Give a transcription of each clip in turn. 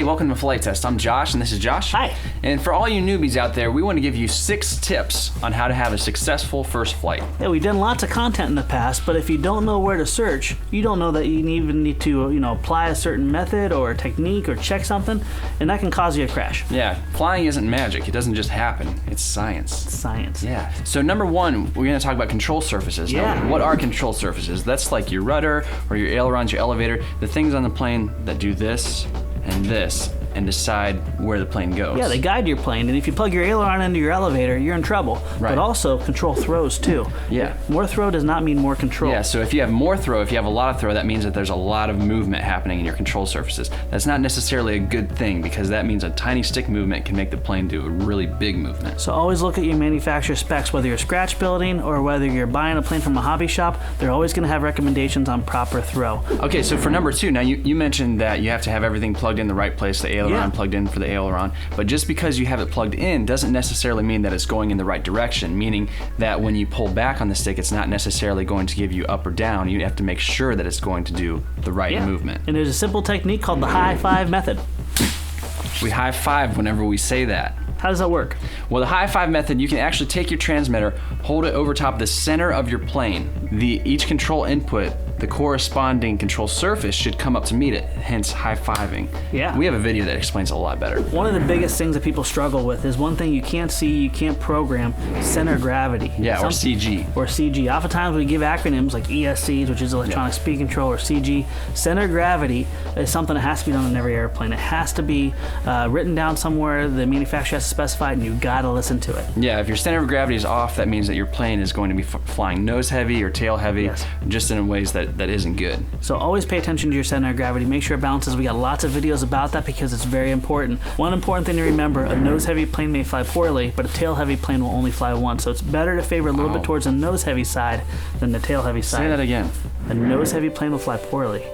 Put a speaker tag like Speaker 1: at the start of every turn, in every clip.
Speaker 1: Hey, welcome to Flight Test. I'm Josh, and this is Josh.
Speaker 2: Hi.
Speaker 1: And for all you newbies out there, we want to give you 6 tips on how to have a successful first flight.
Speaker 2: Yeah, we've done lots of content in the past, but if you don't know where to search, you don't know that you even need to, apply a certain method or technique or check something, and that can cause you a crash.
Speaker 1: Yeah, flying isn't magic. It doesn't just happen. It's science.
Speaker 2: Science.
Speaker 1: Yeah. So number 1, we're going to talk about control surfaces.
Speaker 2: Yeah.
Speaker 1: Now, what are control surfaces? That's like your rudder or your ailerons, your elevator, the things on the plane that do this and this and decide where the plane goes.
Speaker 2: Yeah, they guide your plane, and if you plug your aileron into your elevator, you're in trouble.
Speaker 1: Right.
Speaker 2: But also control throws too.
Speaker 1: Yeah.
Speaker 2: More throw does not mean more control.
Speaker 1: Yeah, so if you have more throw, if you have a lot of throw, that means that there's a lot of movement happening in your control surfaces. That's not necessarily a good thing because that means a tiny stick movement can make the plane do a really big movement.
Speaker 2: So always look at your manufacturer specs, whether you're scratch building or whether you're buying a plane from a hobby shop, they're always going to have recommendations on proper throw.
Speaker 1: Okay, so for number 2, now you mentioned that you have to have everything plugged in the right place, the aileron plugged in for the aileron, but just because you have it plugged in doesn't necessarily mean that it's going in the right direction, meaning that when you pull back on the stick, it's not necessarily going to give you up or down. You have to make sure that it's going to do the right movement.
Speaker 2: And there's a simple technique called the high five method.
Speaker 1: We high five whenever we say that.
Speaker 2: How does that work?
Speaker 1: Well, the high five method, you can actually take your transmitter, hold it over top the center of your plane. Each control input, the corresponding control surface should come up to meet it, hence high fiving.
Speaker 2: Yeah.
Speaker 1: We have a video that explains it a lot better.
Speaker 2: One of the biggest things that people struggle with is one thing you can't see, you can't program, center of gravity.
Speaker 1: Yeah, or CG.
Speaker 2: Or CG. Oftentimes we give acronyms like ESCs, which is electronic speed control, or CG. Center of gravity is something that has to be done on every airplane. It has to be written down somewhere, the manufacturer has to specify it, and you gotta listen to it.
Speaker 1: Yeah, if your center of gravity is off, that means that your plane is going to be flying nose heavy or tail heavy, just in ways that isn't good.
Speaker 2: So always pay attention to your center of gravity. Make sure it balances. We got lots of videos about that because it's very important. One important thing to remember, a nose heavy plane may fly poorly, but a tail heavy plane will only fly once. So it's better to favor a little bit towards the nose heavy side than the tail heavy side.
Speaker 1: Say that again.
Speaker 2: A nose heavy plane will fly poorly,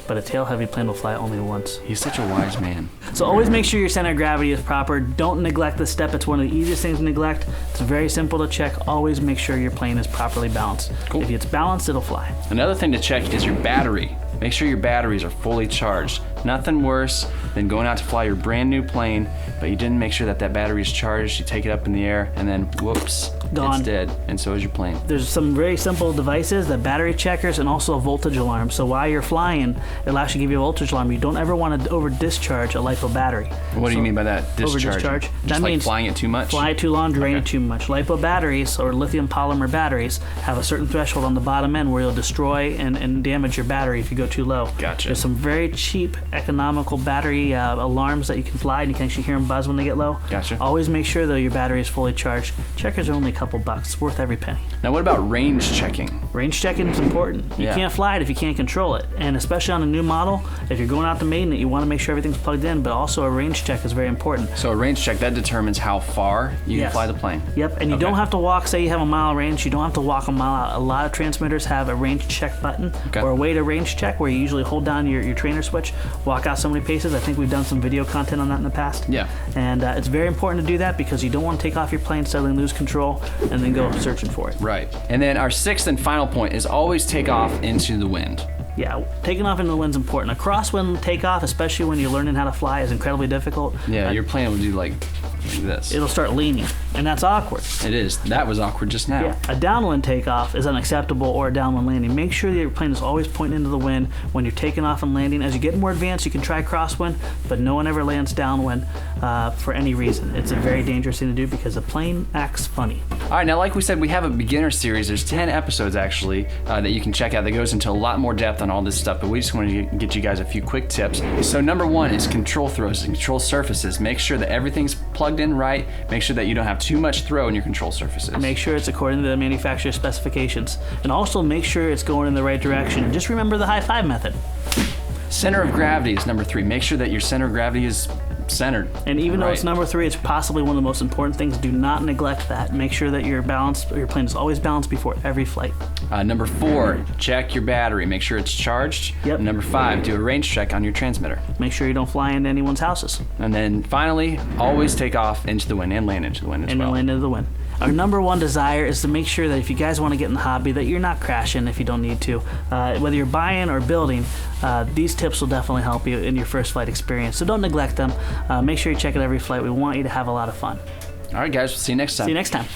Speaker 2: but a tail heavy plane will fly only once.
Speaker 1: He's such a wise man.
Speaker 2: So always make sure your center of gravity is proper. Don't neglect this step. It's one of the easiest things to neglect. It's very simple to check. Always make sure your plane is properly balanced.
Speaker 1: Cool.
Speaker 2: If it's balanced, it'll fly.
Speaker 1: Another thing to check is your battery. Make sure your batteries are fully charged. Nothing worse than going out to fly your brand new plane, but you didn't make sure that battery is charged. You take it up in the air, and then whoops,
Speaker 2: gone.
Speaker 1: It's dead, and so is your plane.
Speaker 2: There's some very simple devices, the battery checkers, and also a voltage alarm. So while you're flying, it'll actually give you a voltage alarm. You don't ever want to over discharge a LiPo battery.
Speaker 1: What do you mean by that? Discharge?
Speaker 2: Over discharge.
Speaker 1: Just
Speaker 2: that
Speaker 1: like
Speaker 2: means
Speaker 1: flying it too much?
Speaker 2: Fly it too long, drain it too much. LiPo batteries or lithium polymer batteries have a certain threshold on the bottom end where you'll destroy and damage your battery if you go too low.
Speaker 1: Gotcha.
Speaker 2: There's some very cheap, economical battery alarms that you can fly, and you can actually hear them buzz when they get low.
Speaker 1: Gotcha.
Speaker 2: Always make sure though your battery is fully charged. Checkers are only a couple bucks. It's worth every penny.
Speaker 1: Now what about range checking?
Speaker 2: Range checking is important. You can't fly it if you can't control it. And especially on a new model, if you're going out to maintenance, you want to make sure everything's plugged in, but also a range check is very important.
Speaker 1: So a range check, that determines how far you can fly the plane.
Speaker 2: Yep, and you don't have to walk, say you have a mile range, you don't have to walk a mile out. A lot of transmitters have a range check button or a way to range check where you usually hold down your trainer switch, walk out so many paces. I think we've done some video content on that in the past.
Speaker 1: Yeah.
Speaker 2: And it's very important to do that because you don't want to take off your plane, suddenly lose control, and then go searching for it.
Speaker 1: Right. And then our 6th and final point is always take off into the wind.
Speaker 2: Yeah, taking off into the wind's important. A crosswind takeoff, especially when you're learning how to fly, is incredibly difficult.
Speaker 1: Yeah, your plane will do like this.
Speaker 2: It'll start leaning, and that's awkward.
Speaker 1: It is. That was awkward just now.
Speaker 2: Yeah, a downwind takeoff is unacceptable, or a downwind landing. Make sure that your plane is always pointing into the wind when you're taking off and landing. As you get more advanced, you can try crosswind, but no one ever lands downwind for any reason. It's a very dangerous thing to do because the plane acts funny.
Speaker 1: All right, now like we said, we have a beginner series. There's 10 episodes actually that you can check out that goes into a lot more depth on all this stuff, but we just wanted to get you guys a few quick tips. So number 1 is control throws and control surfaces. Make sure that everything's plugged in right. Make sure that you don't have too much throw in your control surfaces.
Speaker 2: Make sure it's according to the manufacturer's specifications. And also make sure it's going in the right direction. Just remember the high five method.
Speaker 1: Center of gravity is number 3. Make sure that your center of gravity is centered.
Speaker 2: And even though it's number 3, it's possibly one of the most important things. Do not neglect that. Make sure that your plane is always balanced before every flight.
Speaker 1: Number 4, check your battery. Make sure it's charged.
Speaker 2: Yep.
Speaker 1: Number 5, do a range check on your transmitter.
Speaker 2: Make sure you don't fly into anyone's houses.
Speaker 1: And then finally, always take off into the wind and land into the wind as well.
Speaker 2: And land into the wind. our number one desire is to make sure that if you guys want to get in the hobby, that you're not crashing if you don't need to. Whether you're buying or building, these tips will definitely help you in your first flight experience. So don't neglect them. Make sure you check out every flight. We want you to have a lot of fun.
Speaker 1: All right, guys. See you next time.
Speaker 2: See you next time.